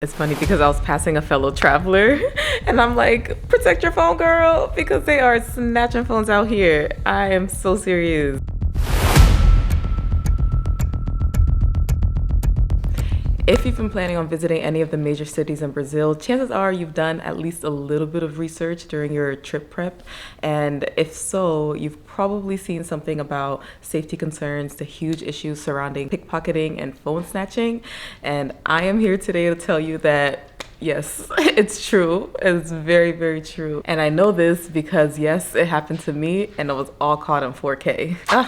It's funny because I was passing a fellow traveler and I'm like, protect your phone, girl, because they are snatching phones out here. I am so serious. If you've been planning on visiting any of the major cities in Brazil, chances are you've done at least a little bit of research during your trip prep. And if so, you've probably seen something about safety concerns, the huge issues surrounding pickpocketing and phone snatching. And I am here today to tell you that yes, it's true. It's very, very true. And I know this because yes, it happened to me and it was all caught in 4K.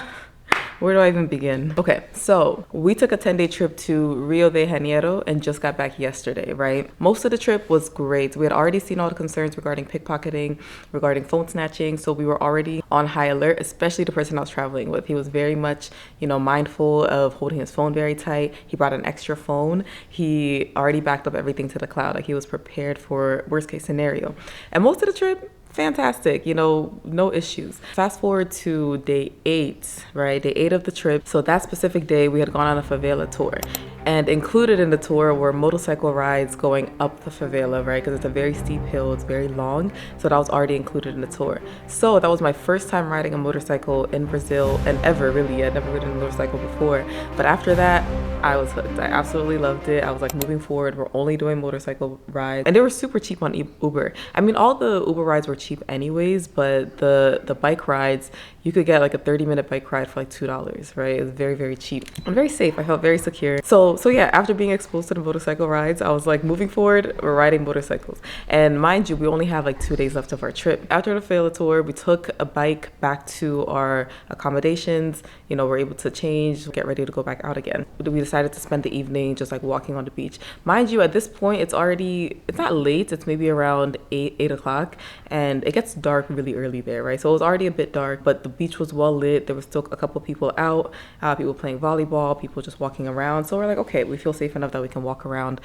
Where do I even begin? Okay, so we took a 10-day trip to Rio de Janeiro and just got back yesterday, right? Most of the trip was great. We had already seen all the concerns regarding pickpocketing, regarding phone snatching, so we were already on high alert, especially the person I was traveling with. He was very much, mindful of holding his phone very tight. He brought an extra phone. He already backed up everything to the cloud. Like he was prepared for worst case scenario. And most of the trip, fantastic, no issues. Fast forward to day 8, right? Day 8 of the trip. So that specific day, we had gone on a favela tour. And included in the tour were motorcycle rides going up the favela, right? Because it's a very steep hill, it's very long. So that was already included in the tour. So that was my first time riding a motorcycle in Brazil and ever, really. I'd never ridden a motorcycle before. But after that, I was hooked. I absolutely loved it. I was like, moving forward, we're only doing motorcycle rides. And they were super cheap on Uber. I mean, all the Uber rides were cheap anyways, but the bike rides, you could get like a 30-minute bike ride for like $2, right? It was very, very cheap and very safe. I felt very secure. So yeah, after being exposed to the motorcycle rides, I was like, moving forward, we're riding motorcycles. And mind you, we only have like 2 days left of our trip. After the favela tour, we took a bike back to our accommodations. We're able to change, get ready to go back out again. We decided to spend the evening just like walking on the beach. Mind you, at this point, it's not late. It's maybe around 8 o'clock, and it gets dark really early there, right? So it was already a bit dark, but the beach was well lit. There was still a couple people out, people playing volleyball, people just walking around. So we're like, okay, we feel safe enough that we can walk around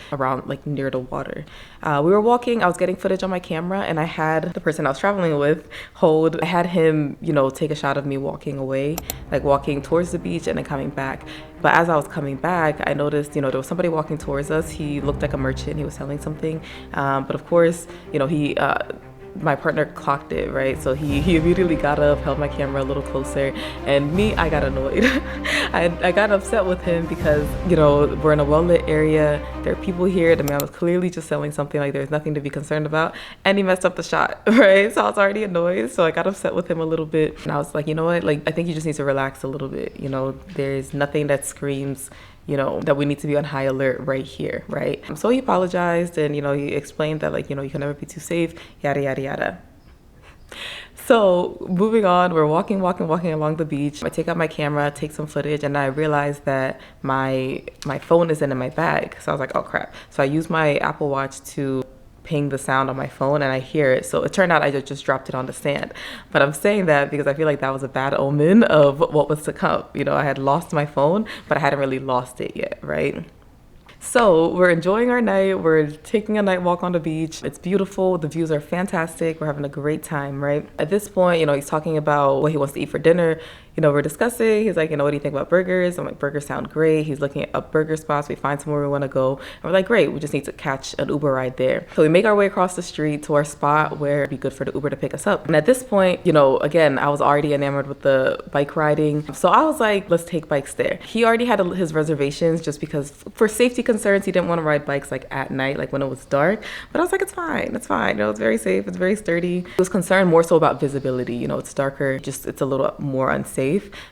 like near the water. We were walking, I was getting footage on my camera, and I had the person I was traveling with I had him, take a shot of me walking away, like walking towards the beach and then coming back. But as I was coming back, I noticed, there was somebody walking towards us. He looked like a merchant. He was selling something. But of course, my partner clocked it, right? So he immediately got up, held my camera a little closer, and me, I got annoyed. I got upset with him because, we're in a well-lit area. There are people here. The man was clearly just selling something, like there's nothing to be concerned about. And he messed up the shot, right? So I was already annoyed. So I got upset with him a little bit. And I was like, you know what? Like, I think you just need to relax a little bit. There's nothing that screams that we need to be on high alert right here, right? So he apologized and, he explained that like, you can never be too safe, yada, yada, yada. So moving on, we're walking along the beach. I take out my camera, take some footage, and I realized that my phone isn't in my bag. So I was like, oh crap. So I used my Apple Watch to ping the sound on my phone and I hear it. So it turned out I just dropped it on the sand. But I'm saying that because I feel like that was a bad omen of what was to come. I had lost my phone, but I hadn't really lost it yet, right? So we're enjoying our night. We're taking a night walk on the beach. It's beautiful. The views are fantastic. We're having a great time, right? At this point, he's talking about what he wants to eat for dinner. We're discussing. He's like, what do you think about burgers? I'm like, burgers sound great. He's looking at up burger spots. We find somewhere we want to go. And we're like, great. We just need to catch an Uber ride there. So we make our way across the street to our spot where it'd be good for the Uber to pick us up. And at this point, again, I was already enamored with the bike riding. So I was like, let's take bikes there. He already had his reservations just because for safety concerns, he didn't want to ride bikes like at night, like when it was dark. But I was like, it's fine. It's fine. It's very safe. It's very sturdy. He was concerned more so about visibility. It's darker. It's a little more unsafe.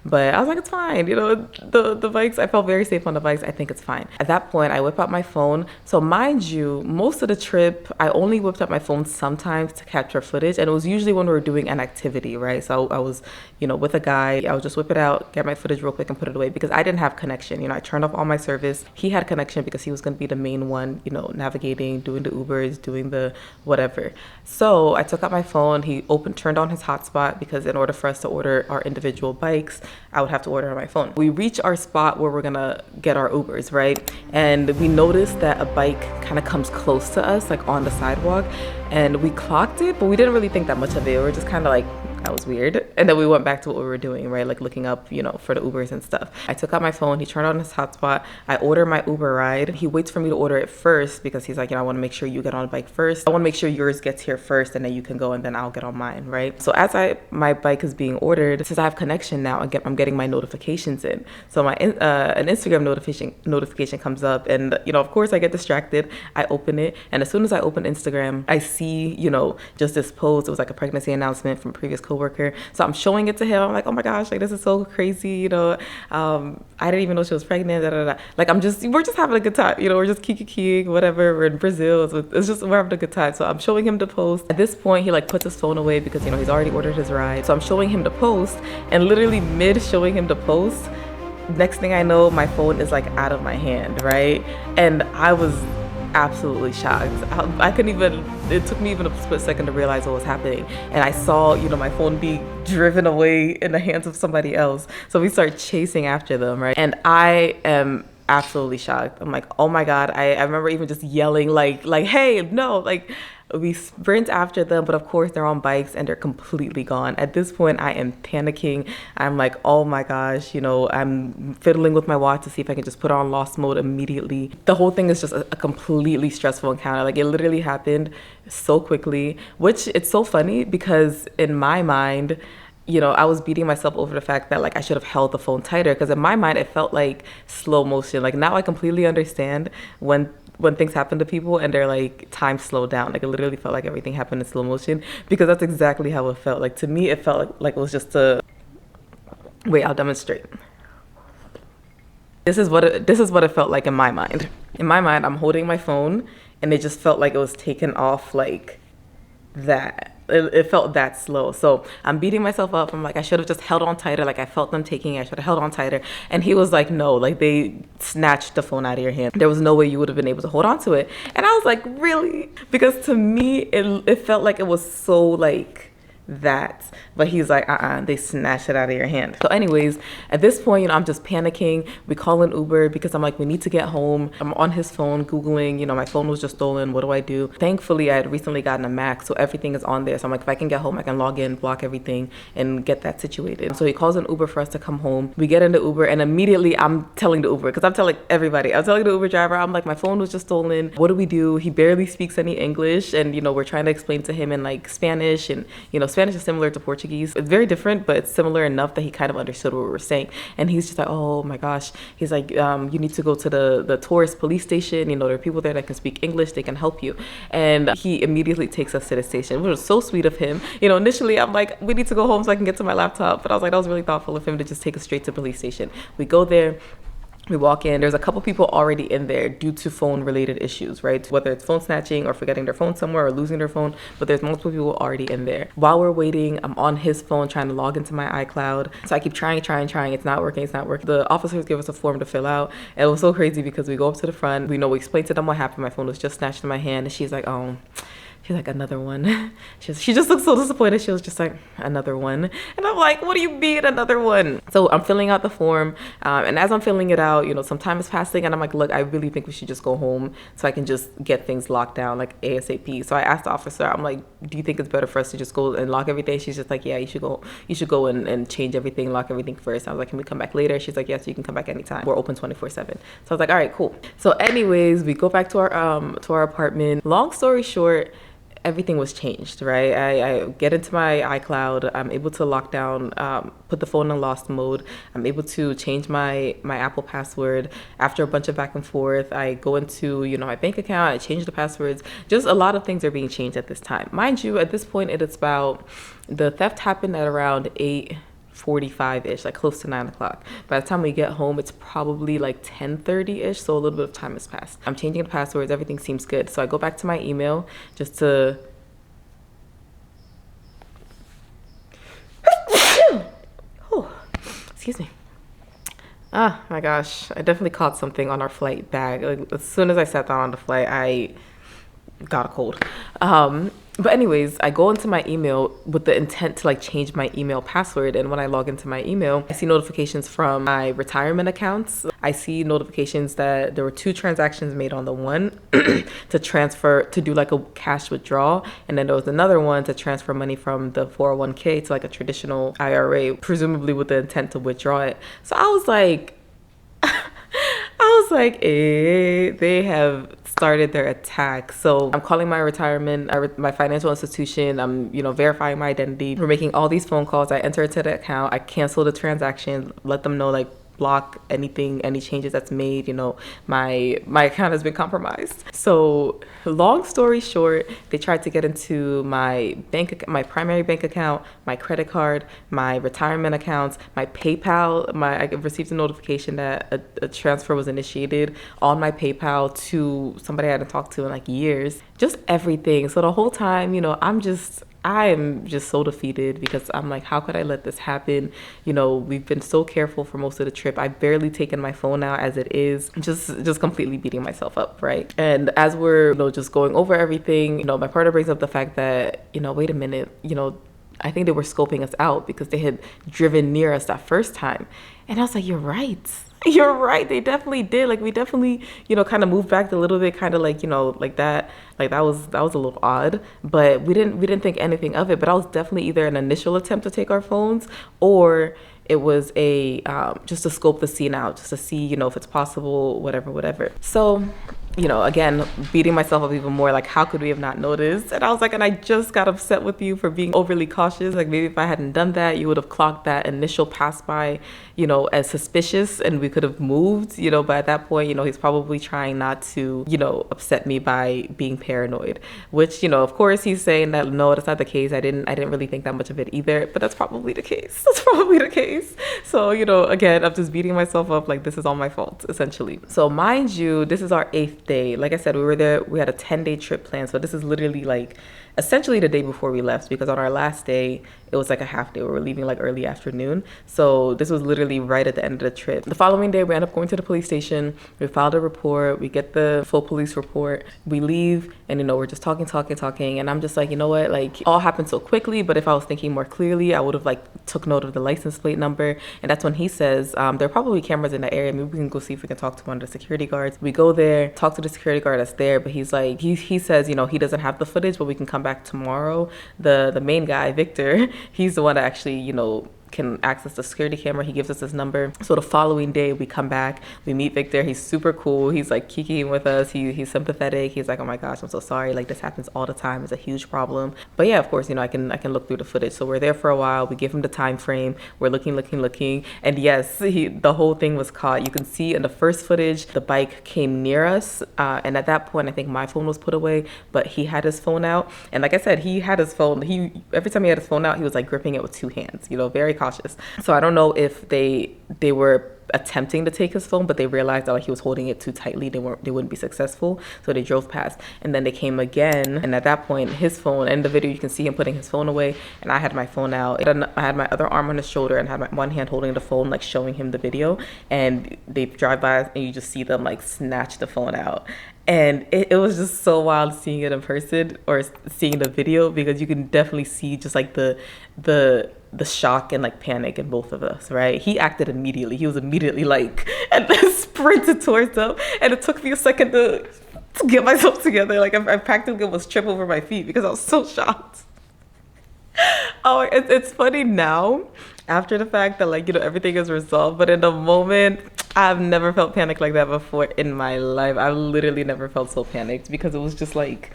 But I was like, it's fine. The bikes, I felt very safe on the bikes. I think it's fine. At that point, I whip out my phone. So mind you, most of the trip, I only whipped out my phone sometimes to capture footage. And it was usually when we were doing an activity, right? So I was, with a guy. I would just whip it out, get my footage real quick and put it away because I didn't have connection. I turned off all my service. He had connection because he was going to be the main one, navigating, doing the Ubers, doing the whatever. So I took out my phone. He turned on his hotspot because in order for us to order our individual bikes, I would have to order on my phone. We reach our spot where we're gonna get our Ubers, right? And we noticed that a bike kind of comes close to us, like on the sidewalk, and we clocked it, but we didn't really think that much of it. We were just kind of like that was weird. And then we went back to what we were doing, right? Like looking up, you know, for the Ubers and stuff. I took out my phone. He turned on his hotspot. I order my Uber ride. He waits for me to order it first because he's like, you know, I want to make sure you get on the bike first. I want to make sure yours gets here first and then you can go and then I'll get on mine, right? So as my bike is being ordered, since I have connection now, I'm getting my notifications in. So my an Instagram notification comes up and, you know, of course I get distracted. I open it, and as soon as I open Instagram, I see, you know, just this post. It was like a pregnancy announcement from a previous coworker. So I'm showing it to him. I'm like, oh my gosh, like this is so crazy, you know. I didn't even know she was pregnant. Da, da, da. Like we're just having a good time, you know. We're just kikiing, whatever. We're in Brazil, so it's just we're having a good time. So I'm showing him the post. At this point, he like puts his phone away because, you know, he's already ordered his ride. So I'm showing him the post, and literally mid showing him the post, next thing I know, my phone is like out of my hand, right? And I was absolutely shocked. I couldn't even, it took me even a split second to realize what was happening. And I saw, you know, my phone being driven away in the hands of somebody else. So we start chasing after them, right? And I am absolutely shocked. I'm like, oh my God. I remember even just yelling like, hey, no, like, we sprint after them, but of course they're on bikes and they're completely gone. At this point, I am panicking. I'm like, oh my gosh, you know, I'm fiddling with my watch to see if I can just put on lost mode immediately. The whole thing is just a completely stressful encounter. Like it literally happened so quickly, which it's so funny because in my mind, you know, I was beating myself over the fact that like I should have held the phone tighter, because in my mind it felt like slow motion. Like now I completely understand when things happen to people and they're like time slowed down. Like it literally felt like everything happened in slow motion, because that's exactly how it felt. Like to me it felt like it was just a wait, I'll demonstrate. This is what it felt like in my mind. In my mind, I'm holding my phone and it just felt like it was taken off like that. It felt that slow. So I'm beating myself up. I'm like, I should have just held on tighter. Like I felt them taking it. I should have held on tighter. And he was like, no, like they snatched the phone out of your hand. There was no way you would have been able to hold on to it. And I was like, really? Because to me, it felt like it was so like that, but he's like, they snatched it out of your hand. So anyways, at this point, you know, I'm just panicking. We call an Uber because I'm like, we need to get home. I'm on his phone Googling, you know, my phone was just stolen. What do I do? Thankfully, I had recently gotten a Mac, so everything is on there. So I'm like, if I can get home, I can log in, block everything, and get that situated. So he calls an Uber for us to come home. We get in the Uber, and immediately I'm telling the Uber, because I'm telling everybody. I'm telling the Uber driver, I'm like, my phone was just stolen. What do we do? He barely speaks any English, and, you know, we're trying to explain to him in like Spanish, and, you know, Spanish is similar to Portuguese. It's very different, but it's similar enough that he kind of understood what we were saying. And he's just like, oh my gosh. He's like, you need to go to the tourist police station. You know, there are people there that can speak English. They can help you. And he immediately takes us to the station, which was so sweet of him. You know, initially I'm like, we need to go home so I can get to my laptop. But I was like, that was really thoughtful of him to just take us straight to the police station. We go there. We walk in, there's a couple people already in there due to phone related issues, right? Whether it's phone snatching or forgetting their phone somewhere or losing their phone, but there's multiple people already in there. While we're waiting, I'm on his phone trying to log into my iCloud. So I keep trying. It's not working. The officers give us a form to fill out. And it was so crazy because we go up to the front. We explain to them what happened. My phone was just snatched in my hand. And she's like, oh. She's like, another one. She just looked so disappointed. She was just like, another one. And I'm like, what do you mean another one? So I'm filling out the form. And as I'm filling it out, you know, some time is passing. And I'm like, look, I really think we should just go home so I can just get things locked down like ASAP. So I asked the officer, I'm like, do you think it's better for us to just go and lock everything? She's just like, yeah, you should go and change everything, lock everything first. I was like, can we come back later? She's like, yes, you can come back anytime. We're open 24/7. So I was like, all right, cool. So anyways, we go back to our apartment. Long story short, everything was changed, right? I get into my iCloud. I'm able to lock down, put the phone in lost mode. I'm able to change my Apple password. After a bunch of back and forth, I go into, you know, my bank account. I change the passwords. Just a lot of things are being changed at this time. Mind you, at this point, it's about, the theft happened at around 8:45-ish, like close to 9 o'clock. By the time we get home, it's probably like 10:30-ish, so a little bit of time has passed. I'm changing the passwords, everything seems good. So I go back to my email just to excuse me. Oh my gosh, I definitely caught something on our flight bag. Like, as soon as I sat down on the flight, I got a cold. But anyways, I go into my email with the intent to like change my email password. And when I log into my email, I see notifications from my retirement accounts. I see notifications that there were 2 transactions made on the one to transfer, to do like a cash withdrawal. And then there was another one to transfer money from the 401k to like a traditional IRA, presumably with the intent to withdraw it. So I was like, they have started their attack. So I'm calling my my financial institution. I'm, verifying my identity. We're making all these phone calls. I enter into the account. I cancel the transaction, let them know like block any changes that's made. My account has been compromised. So long story short, they tried to get into my primary bank account, my credit card, my retirement accounts, my PayPal. I received a notification that a transfer was initiated on my PayPal to somebody I hadn't talked to in like years. Just everything. So the whole time, I am just so defeated because I'm like, how could I let this happen? We've been so careful for most of the trip. I've barely taken my phone out as it is, just completely beating myself up, right? And as we're, just going over everything, my partner brings up the fact that, wait a minute, I think they were scoping us out because they had driven near us that first time. And I was like, you're right. You're right. They definitely did. Like, we definitely, kind of moved back a little bit, kind of like, like that. Like that was a little odd, but we didn't think anything of it. But I was definitely either an initial attempt to take our phones, or it was a just to scope the scene out, just to see, if it's possible, whatever. So, again, beating myself up even more, like, how could we have not noticed? And I was like, and I just got upset with you for being overly cautious. Like, maybe if I hadn't done that, you would have clocked that initial pass by, as suspicious, and we could have moved, but at that point, he's probably trying not to, upset me by being paranoid, which, of course he's saying that, no, that's not the case. I didn't really think that much of it either, but that's probably the case. So, again, I'm just beating myself up like this is all my fault, essentially. So mind you, this is our 8th day. Like I said, we were there, we had a 10-day trip planned. So this is literally like essentially the day before we left, because on our last day, it was like a half day. We were leaving like early afternoon. So this was literally right at the end of the trip. The following day, we end up going to the police station. We filed a report. We get the full police report. We leave, and we're just talking. And I'm just like, you know what? Like, all happened so quickly, but if I was thinking more clearly, I would have like took note of the license plate number. And that's when he says, there are probably cameras in the area. Maybe we can go see if we can talk to one of the security guards. We go there, talk to the security guard that's there, but he's like, he says, he doesn't have the footage, but we can come back tomorrow. The main guy, Victor, he's the one that actually, can access the security camera. He gives us his number. So the following day, we come back, we meet Victor. He's super cool. He's like kikiing with us. He's sympathetic. He's like, oh my gosh, I'm so sorry. Like, this happens all the time. It's a huge problem. But yeah, of course, I can look through the footage. So we're there for a while. We give him the time frame. We're looking. And yes, the whole thing was caught. You can see in the first footage, the bike came near us. And at that point, I think my phone was put away, but he had his phone out. And like I said, he had his phone. Every time he had his phone out, he was like gripping it with 2 hands, very cautious. So I don't know if they were attempting to take his phone, but they realized that like he was holding it too tightly. They wouldn't be successful. So they drove past, and then they came again. And at that point, his phone, in the video, you can see him putting his phone away, and I had my phone out. I had my other arm on his shoulder and had my one hand holding the phone, like showing him the video. And they drive by, and you just see them like snatch the phone out. And it was just so wild seeing it in person or seeing the video, because you can definitely see just like the shock and like panic in both of us, right? He acted immediately. He was immediately like, and then sprinted towards them. And it took me a second to get myself together. Like, I practically almost tripped over my feet because I was so shocked. Oh, it's funny now after the fact that like, everything is resolved. But in the moment, I've never felt panic like that before in my life. I've literally never felt so panicked, because it was just like,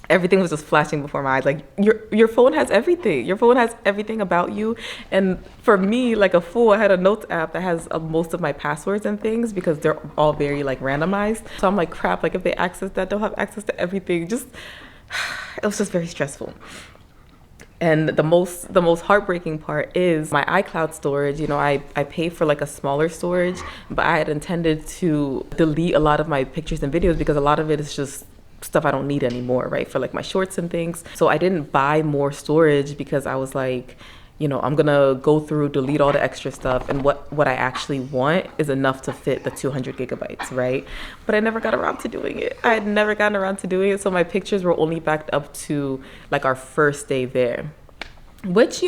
everything was just flashing before my eyes. Like, your phone has everything. Your phone has everything about you. And for me, like a fool, I had a notes app that has most of my passwords and things, because they're all very like randomized. So I'm like, crap, like if they access that, they'll have access to everything. It was just very stressful. And the most heartbreaking part is my iCloud storage. I pay for like a smaller storage, but I had intended to delete a lot of my pictures and videos, because a lot of it is just stuff I don't need anymore, right? For like my shorts and things. So I didn't buy more storage, because I was like, I'm gonna go through, delete all the extra stuff, and what I actually want is enough to fit the 200 gigabytes, right? But I never got around to doing it. I had never gotten around to doing it, so my pictures were only backed up to like our first day there, which,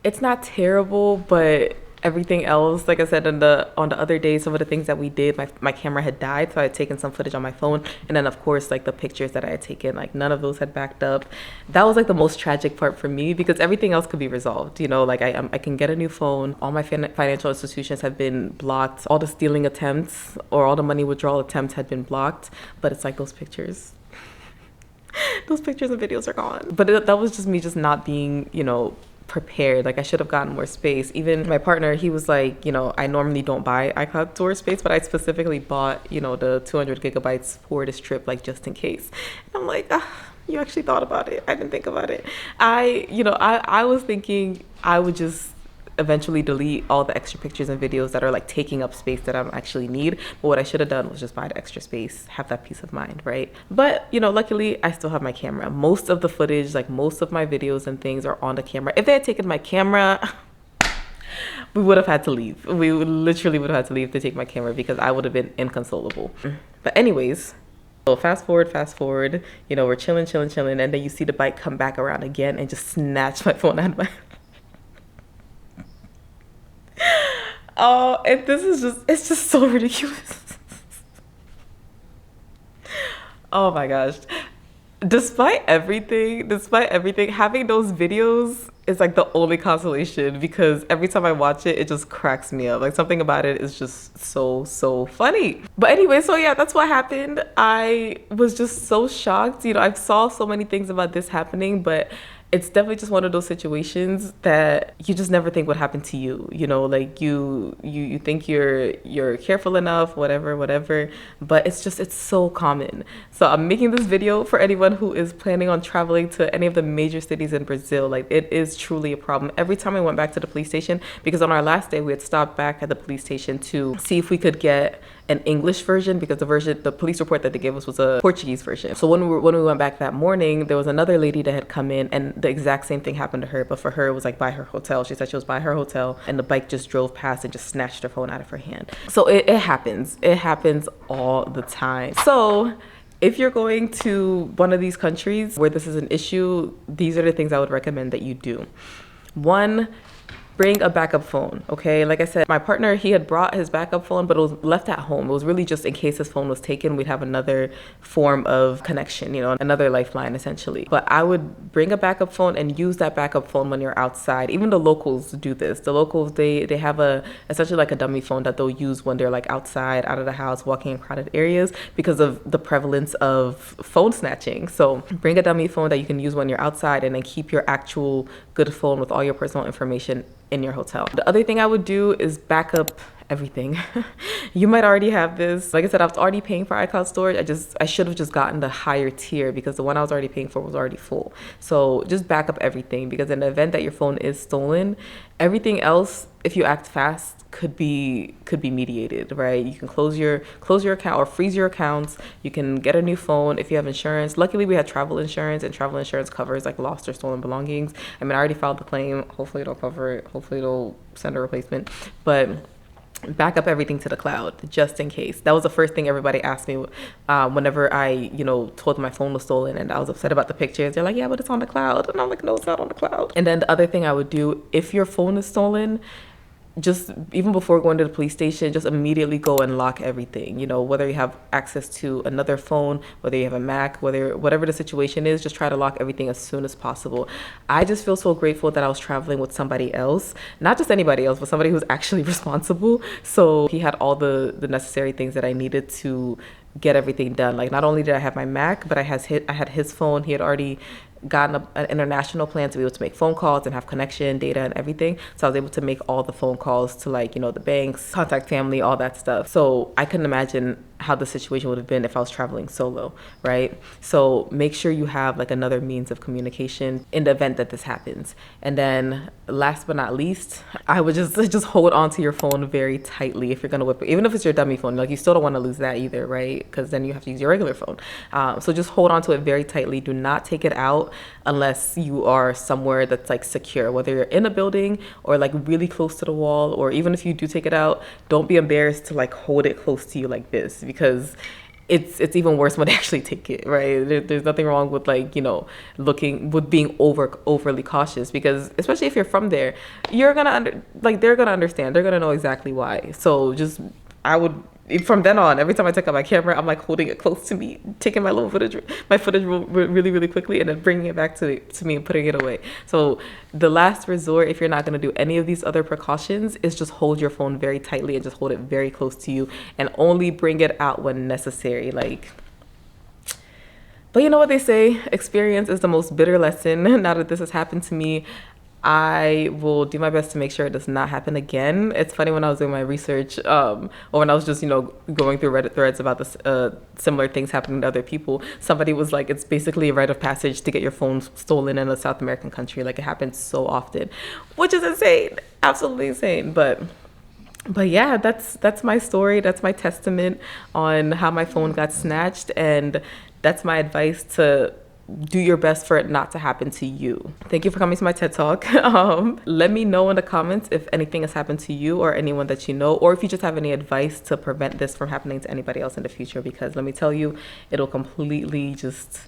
it's not terrible, but everything else, like I said, on the other day, some of the things that we did, my camera had died, so I had taken some footage on my phone, and then of course like the pictures that I had taken, like none of those had backed up. That was like the most tragic part for me, because everything else could be resolved. Like I can get a new phone. All my financial institutions have been blocked. All the stealing attempts or all the money withdrawal attempts had been blocked, but it's like those pictures. Those pictures and videos are gone. But that was just me just not being, prepared. Like I should have gotten more space. Even my partner, he was like, I normally don't buy iCloud storage space, but I specifically bought, the 200 gigabytes for this trip, like just in case. And I'm like, you actually thought about it. I didn't think about it. I was thinking I would just eventually delete all the extra pictures and videos that are like taking up space that I don't actually need. But what I should have done was just buy the extra space, have that peace of mind, right? But luckily I still have my camera. Most of the footage, like most of my videos and things, are on the camera. If they had taken my camera, we would have had to leave. We literally would have had to leave to take my camera, because I would have been inconsolable. But anyways, so fast forward, we're chilling, and then you see the bike come back around again and just snatch my phone out of my Oh, and it's just so ridiculous. Oh my gosh. Despite everything, having those videos is like the only consolation, because every time I watch it, it just cracks me up. Like something about it is just so funny. But anyway, so yeah, that's what happened. I was just so shocked. I saw so many things about this happening, but it's definitely just one of those situations that you just never think would happen to you. Like you think you're careful enough, whatever, but it's so common. So I'm making this video for anyone who is planning on traveling to any of the major cities in Brazil. Like it is truly a problem. Every time I went back to the police station, because on our last day we had stopped back at the police station to see if we could get an English version, because the police report that they gave us was a Portuguese version. So when we went back that morning, there was another lady that had come in, and the exact same thing happened to her, but for her it was like by her hotel. She said she was by her hotel and the bike just drove past and just snatched her phone out of her hand. So it happens all the time. So if you're going to one of these countries where this is an issue, these are the things I would recommend that you do. One, bring a backup phone, okay? Like I said, my partner, he had brought his backup phone, but it was left at home. It was really just in case his phone was taken, we'd have another form of connection, another lifeline essentially. But I would bring a backup phone and use that backup phone when you're outside. Even the locals do this. The locals, they have essentially like a dummy phone that they'll use when they're like outside, out of the house, walking in crowded areas, because of the prevalence of phone snatching. So bring a dummy phone that you can use when you're outside, and then keep your actual good phone with all your personal information in your hotel. The other thing I would do is back up everything. You might already have this. Like I said, I was already paying for iCloud storage. I should have just gotten the higher tier, because the one I was already paying for was already full. So just back up everything, because in the event that your phone is stolen, everything else, if you act fast, could be mediated, right? You can close your account or freeze your accounts. You can get a new phone if you have insurance. Luckily, we had travel insurance, and travel insurance covers like lost or stolen belongings. I mean, I already filed the claim. Hopefully it'll cover it. Hopefully it'll send a replacement. But back up everything to the cloud, just in case. That was the first thing everybody asked me whenever I, told them my phone was stolen and I was upset about the pictures. They're like, yeah, but it's on the cloud. And I'm like, no, it's not on the cloud. And then the other thing I would do, if your phone is stolen, just even before going to the police station, just immediately go and lock everything. Whether you have access to another phone, whether you have a Mac, whatever the situation is, just try to lock everything as soon as possible. I just feel so grateful that I was traveling with somebody else, not just anybody else, but somebody who's actually responsible. So he had all the necessary things that I needed to get everything done. Like, not only did I have my Mac, but I had his phone. He had already gotten an international plan to be able to make phone calls and have connection, data, and everything. So I was able to make all the phone calls to the banks, contact family, all that stuff. So I couldn't imagine how the situation would have been if I was traveling solo, right? So make sure you have like another means of communication in the event that this happens. And then last but not least, I would just hold onto your phone very tightly if you're gonna whip it, even if it's your dummy phone. Like, you still don't want to lose that either, right? Because then you have to use your regular phone. So just hold onto it very tightly. Do not take it out unless you are somewhere that's like secure, whether you're in a building or like really close to the wall, or even if you do take it out, don't be embarrassed to like hold it close to you like this, because it's even worse when they actually take it, right? There's nothing wrong with like, you know, being overly cautious, because especially if you're from there, they're gonna understand, they're gonna know exactly why. So just, I would, from then on, every time I take out my camera, I'm like holding it close to me, taking my footage really, really quickly, and then bringing it back to me and putting it away. So the last resort, if you're not going to do any of these other precautions, is just hold your phone very tightly and just hold it very close to you, and only bring it out when necessary. But you know what they say, experience is the most bitter lesson. Now that this has happened to me, I will do my best to make sure it does not happen again. It's funny, when I was doing my research, or when I was just, you know, going through Reddit threads about this, similar things happening to other people, somebody was like, it's basically a rite of passage to get your phone stolen in a South American country. Like, it happens so often, which is insane, absolutely insane. But yeah, that's my story. That's my testament on how my phone got snatched, and that's my advice to do your best for it not to happen to you. Thank you for coming to my TED Talk. Let me know in the comments if anything has happened to you or anyone that you know, or if you just have any advice to prevent this from happening to anybody else in the future, because let me tell you, it'll completely just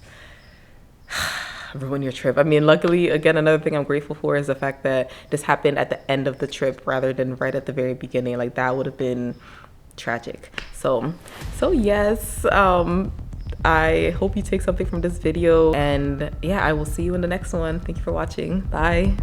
ruin your trip. I mean, luckily, again, another thing I'm grateful for is the fact that this happened at the end of the trip rather than right at the very beginning. Like, that would have been tragic. So yes, I hope you take something from this video, and yeah, I will see you in the next one. Thank you for watching. Bye.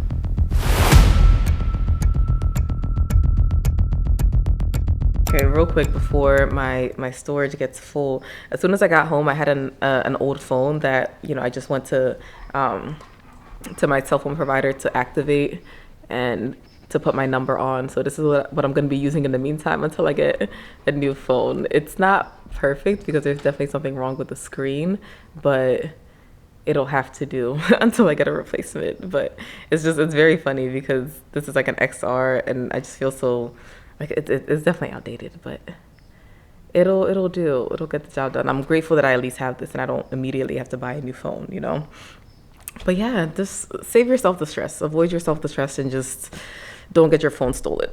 Okay, real quick before my storage gets full, as soon as I got home, I had an old phone that, you know, I just went to my cell phone provider to activate and to put my number on. So this is what I'm going to be using in the meantime until I get a new phone. It's not perfect because there's definitely something wrong with the screen, but it'll have to do until I get a replacement. But it's very funny because this is like an XR, and I just feel so like it's definitely outdated, but it'll do. It'll get the job done. I'm grateful that I at least have this and I don't immediately have to buy a new phone, you know. But yeah, just save yourself the stress, avoid yourself the stress, and just don't get your phone stolen.